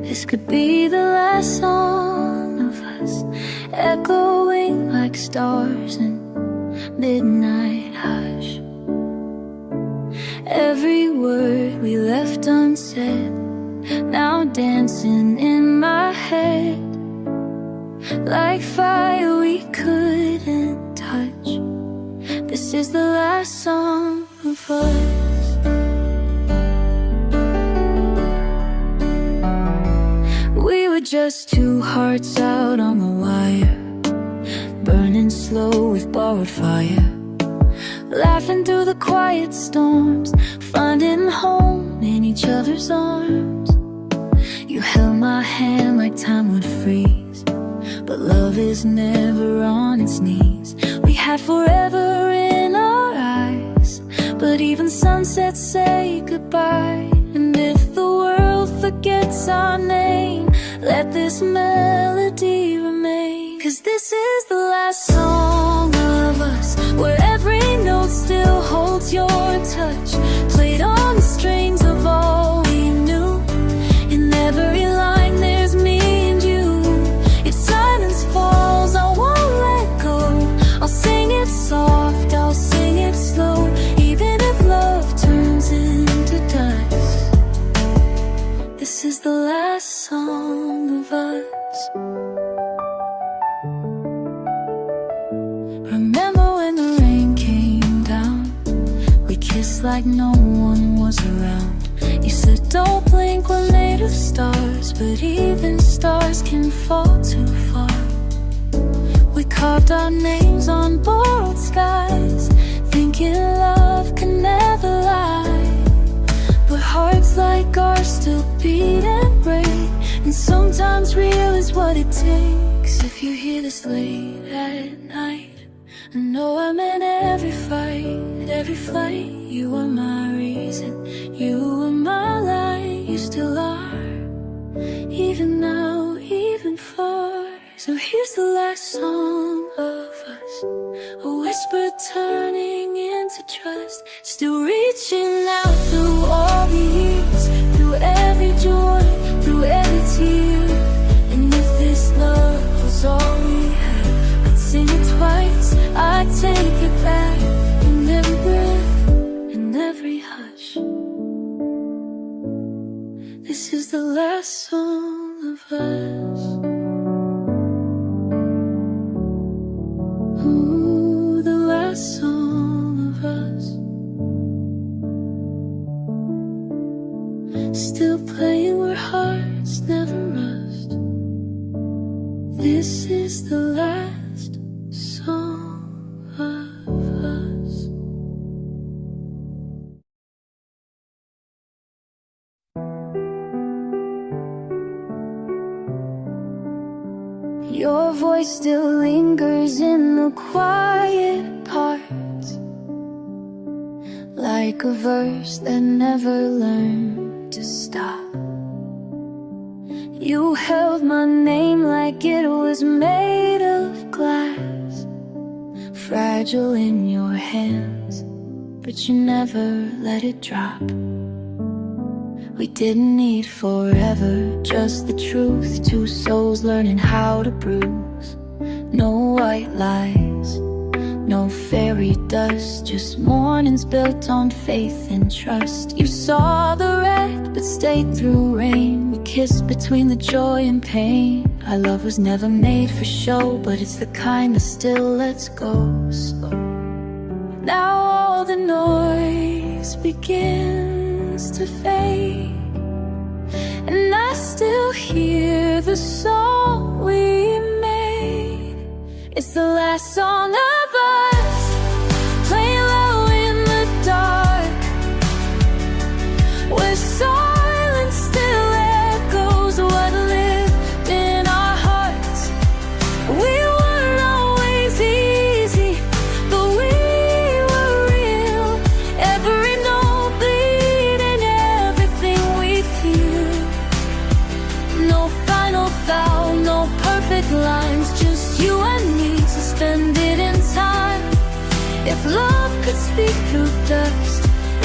This could be the last song of us, echoing like stars in midnight hush. Every word we left unsaid, now dancing in my head, like fire we couldn't touch. This is the last song of us. We were just two hearts out on the wire, burning slow with borrowed fire, laughing through the quiet storms, finding home in each other's arms. You held my hand like time would freeze, but love is never on its knees. We had forever in our eyes, but even sunsets say goodbye. And if the world forgets our name, let this melody remain. 'Cause this is the last song of us, where every note still holds your touch, played on the strings of all we knew. In every line there's me and you. If silence falls, I won't let go. I'll sing it soft, I'll sing it slow, even if love turns into dust. This is the last song of us. Remember when the rain came down, we kissed like no one was around. You said don't blink, we're made of stars, but even stars can fall too far. We carved our names on borrowed skies, thinking love can never lie. But hearts like ours still beat and break, and sometimes real is what it takes. If you hear this late at night, I know I'm in every fight, every flight. You were my reason, you were my light. You still are, even now, even far. So here's the last song of us, a whisper turning into trust, still reaching out through all the years, through every joy, through every tear. And if this love was all we had, I'd sing it twice, I'd take it back, in every breath, in every hush. This is the last song of us. Ooh, the last song of us. Still playing where hearts never rust. This is the last song of us. Your voice still lingers in the quiet parts, like a verse that never learned to stop. You held my name like it was made of glass, fragile in your hands, but you never let it drop. We didn't need forever, just the truth. Two souls learning how to bruise. No white lies, no fairy dust, just mornings built on faith and trust. You saw the wreck, but stayed through rain. We kissed between the joy and pain. Our love was never made for show, but it's the kind that still lets go slow. Now all the noise begins to fade, and I still hear the song we made. It's the last song of us, playing low in the dark, where silence still echoes what lived in our hearts. We weren't always easy, but we were real. Every note bleeding, everything we feel. No final vow, no perfect lines, just you and me suspended in time. If love could speak through dust,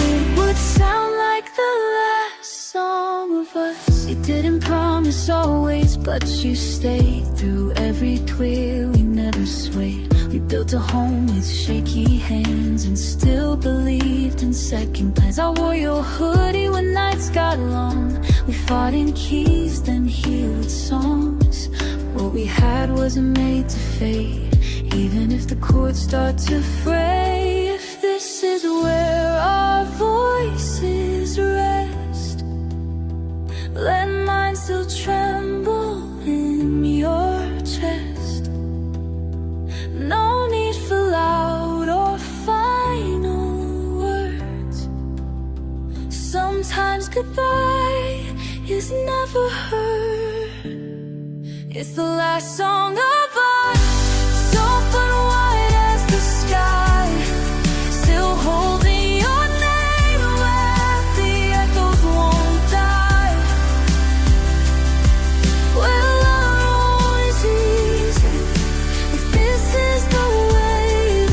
it would sound like the last song of us. It didn't promise always, but you stayed through every twig. We never swayed. We built a home with shaky hands and still believed in second plans. I wore your hoodie when nights got long. We fought in keys, then healed songs. What we had wasn't made to fade, even if the chords start to fray. If this is where our voices rest, let mine still tremble in your chest. No need for loud or final words. Sometimes goodbye is never heard. It's the last song of us, soft and white as the sky, still holding your name where the echoes won't die. Well, our always easy, if this is the way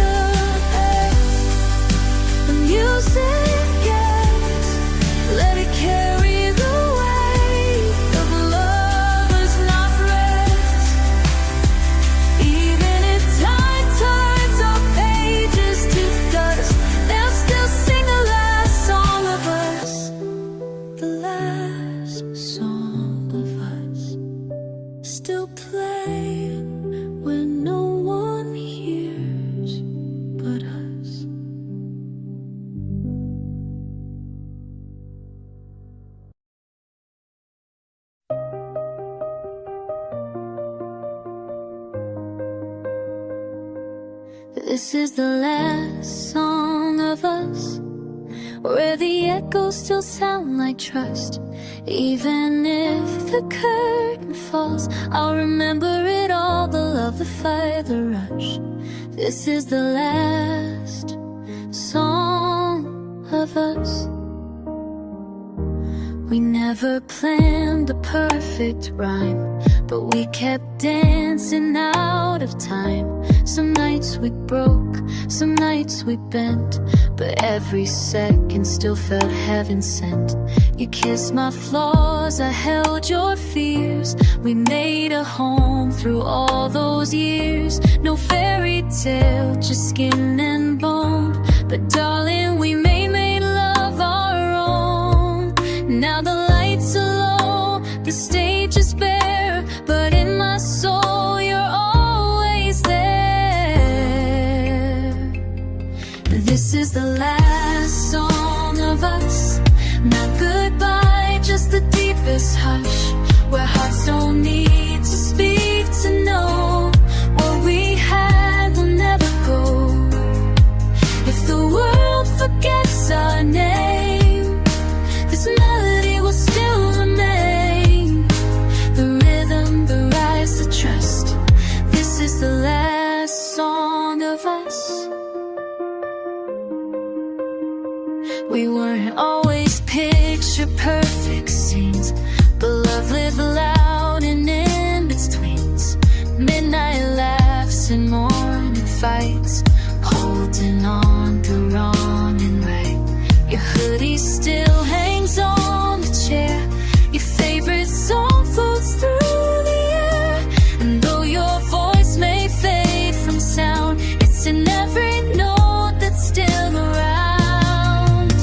the music gets, let it carry the weight of lovers not rest. Even if time turns our pages to dust, they'll still sing the last song of us, the last song of us, still playing when no one hears but us. This is the last song of us, where the echoes still sound like trust. Even if the curtain falls, I'll remember it all, the love, the fire, the rush. This is the last song of us. We never planned the perfect rhyme, but we kept dancing out of time. Some nights we broke, some nights we bent, but every second still felt heaven sent. You kissed my flaws, I held your fears. We made a home through all those years. No fairy tale, just skin and bone, but darling, we made love our own. Now the lights are low, the stage is bare, but in my soul you're always there. This is the last song of us, not goodbye, just the deepest hush, where hearts don't need to speak to know what we had will never go. If the world forgets our name, this melody will still remain. The rhythm, the rise, the trust. This is the last song of us. We weren't always picture perfect scenes, but love lived loud and in betweens. Midnight laughs and morning fights, holding on through wrong and right. Your hoodie still hangs on the chair, your favorite song floats through the air. And though your voice may fade from sound, it's in every note that's still around.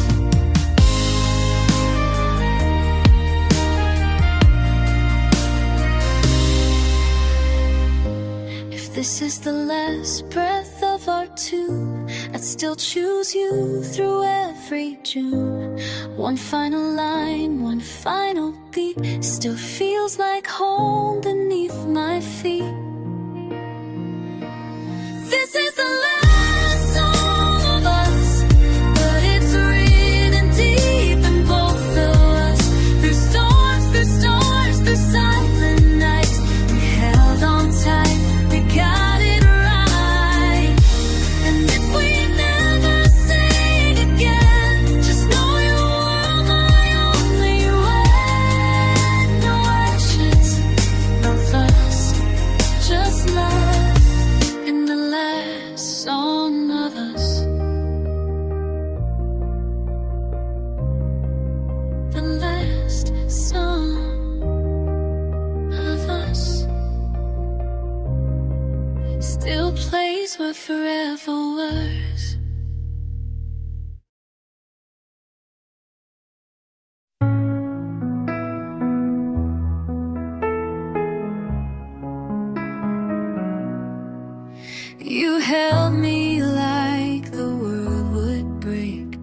If this is the last breath of our two, I'd still choose you through every June. One final line, one final beat, still feels like home beneath my feet. This is the last song of us, but it's written deep in both of us. Through storms, through stars, through silent nights, we held on tight, we got it right. And if we never sing again, just know you were my only way. No ashes, no fuss, just love. And the last song or forever worse. You held me like the world would break,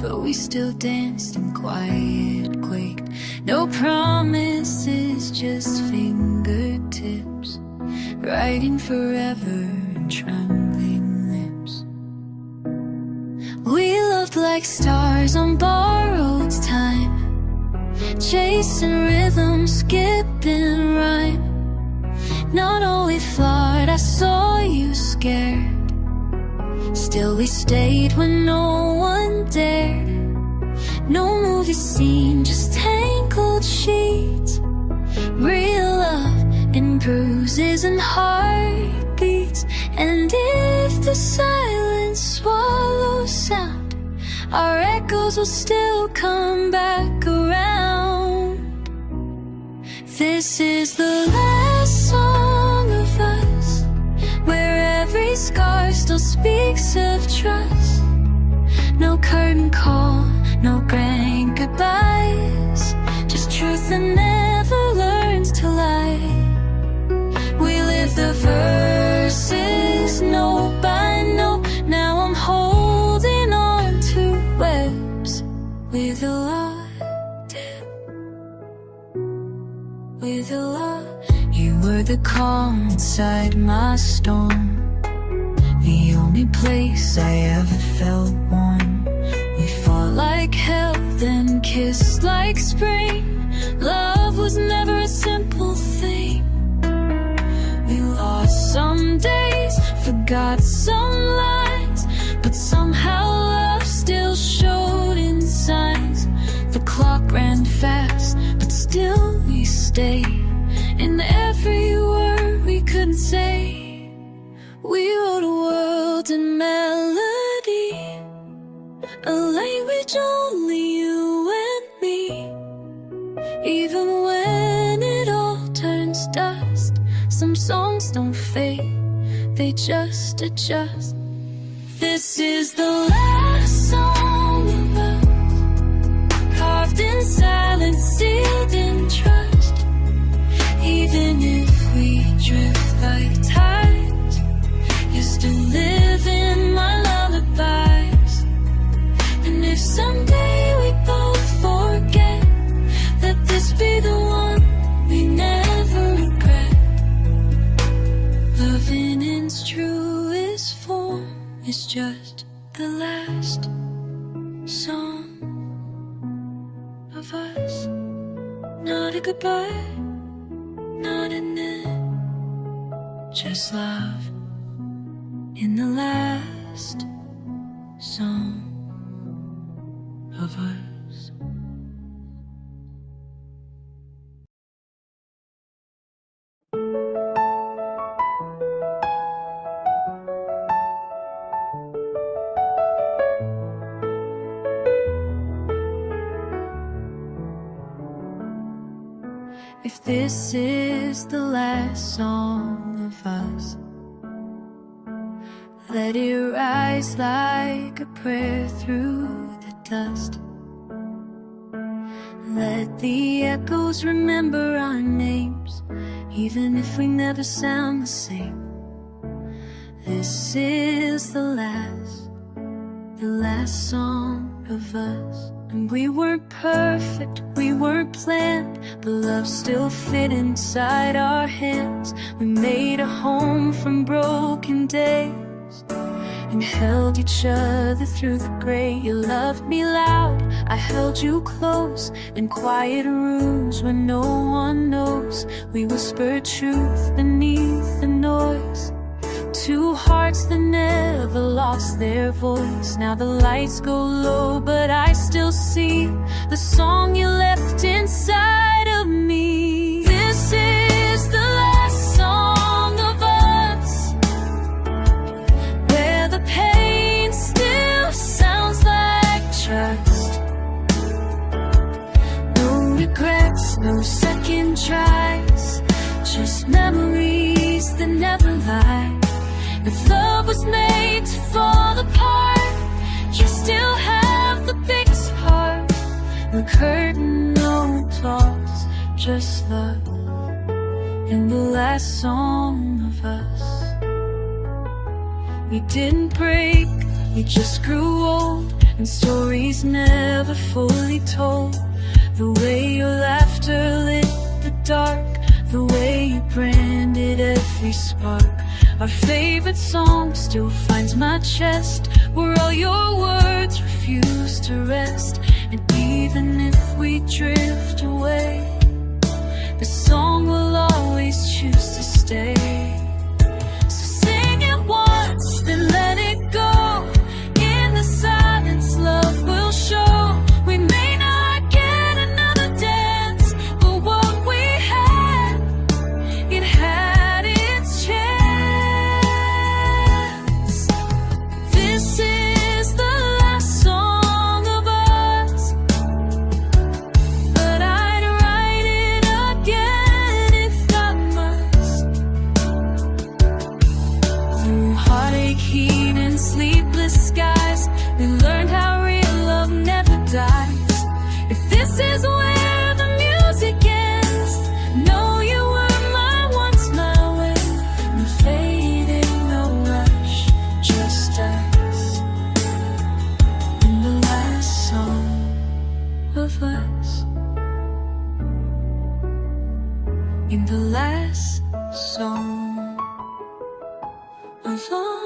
but we still danced in quiet quake. No promises, just fingertips, writing forever in trembling lips. We loved like stars on borrowed time, chasing rhythm, skipping rhyme. Not only flawed, I saw you scared. Still we stayed when no one dared. No movie scene, just tangled sheets. Real love in bruises and heartbeats. And if the silence swallows sound, our echoes will still come back around. This is the last song of us, where every scar still speaks of trust. No curtain call, no grand goodbyes, just truth that never learns to lie. We live the verses note by note. Now I'm holding on to webs with a lot. With a lot. You were the calm inside my storm, the only place I ever felt warm. We fought like hell, then kissed like spring. Love was never a simple thing. We lost some days, forgot some lines, but somehow love still showed in signs. The clock ran fast, but still we stayed. In every word we couldn't say, we wrote a world in melody, a language only you and me. Even when it all turns dust, some songs don't fade, they just adjust. This is the last song of us, carved in silence, sealed in trust. Even if we drift like tides, you still live in my lullabies. And if someday we both forget, let this be the one we never regret. Love in its truest form is just the last song of us. Not a goodbye, not an end, just love in the last song of us. If this is the last song of us, let it rise like a prayer through the dust. Let the echoes remember our names, even if we never sound the same. This is the last song of us. And we weren't perfect, we weren't planned, but love still fit inside our hands. We made a home from broken days and held each other through the gray. You loved me loud, I held you close in quiet rooms where no one knows. We whispered truth beneath the noise, two hearts that never lost their voice. Now the lights go low, but I still see the song you left inside of me. This is the last song of us, where the pain still sounds like trust. No regrets, no second tries, just memories that never lie. If love was made to fall apart, you still have the biggest part. The curtain, no applause, just love. In the last song of us, we didn't break, we just grew old, and stories never fully told. The way your laughter lit the dark, the way you branded every spark. Our favorite song still finds my chest, where all your words refuse to rest. And even if we drift away, the song will always choose to stay. So sing it once, then let it go. In the silence, love will show. We may not get another dance, but what we had, it had its chance. This is the last song of us, but I'd write it again if I must. Through heartache, heat, and sleepless skies, we learned how real love never dies. If this is where the music ends, know you were my once, my way. No fading, no rush, just us. In the last song of us. In the last song of us.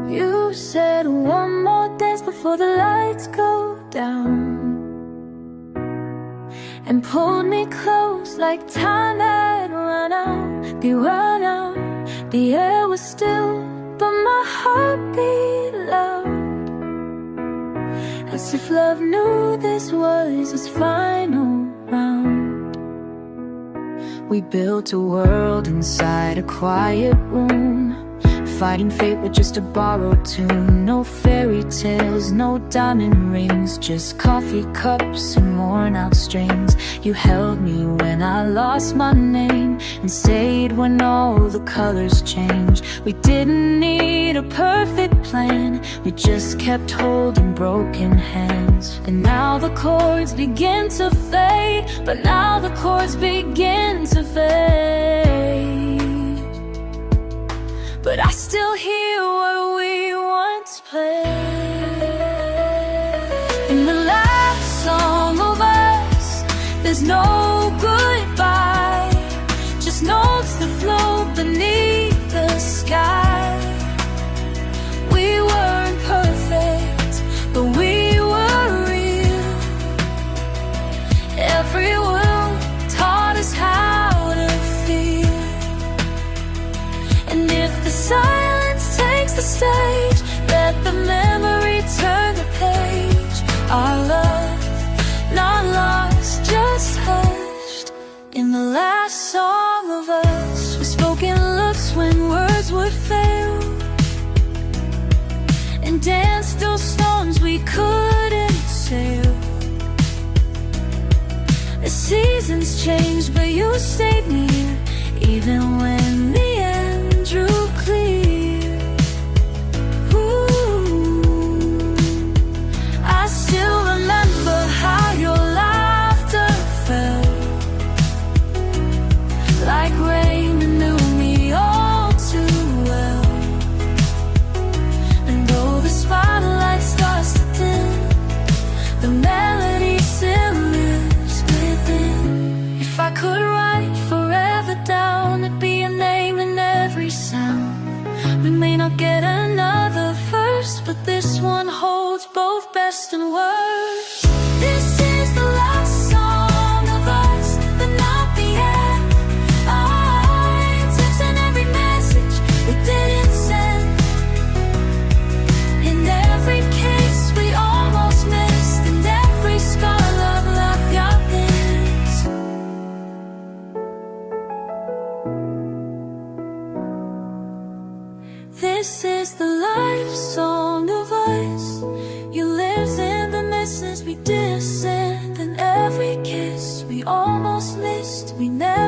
You said one more dance before the lights go down, and pulled me close like time had run out. Be run out. The air was still, but my heart beat loud, as if love knew this was its final round. We built a world inside a quiet room, fighting fate with just a borrowed tune. No fairy tales, no diamond rings, just coffee cups and worn out strings. You held me when I lost my name, and stayed when all the colors changed. We didn't need a perfect plan, we just kept holding broken hands. And now the chords begin to fade, but now the chords begin to fade, but I still hear what we once played. In the last song of us, there's no goodbye, just notes that float beneath the sky. We weren't perfect, but we were real. Every word taught us how to feel. And if the silence takes the stage, let the memory turn the page. Our love, not lost, just hushed. In the last song of us, we spoke in looks when words would fail, and danced through storms we couldn't sail. The seasons changed, but you stayed near, even when the end drew clear. Ooh, I still remember how your laughter felt like rain and knew me all too well. And though the spotlight starts to dim, the melody still lives within. If I could write forever down, it'd be a name and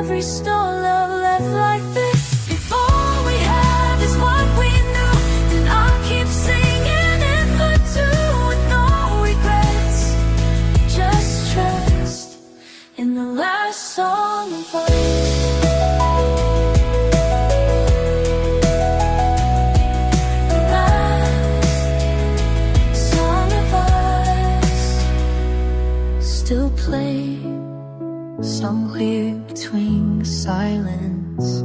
every star love left like this. If all we have is what we knew, then I'll keep singing it for two with no regrets. Just trust in the last song of us. The last song of us. Still play somewhere between silence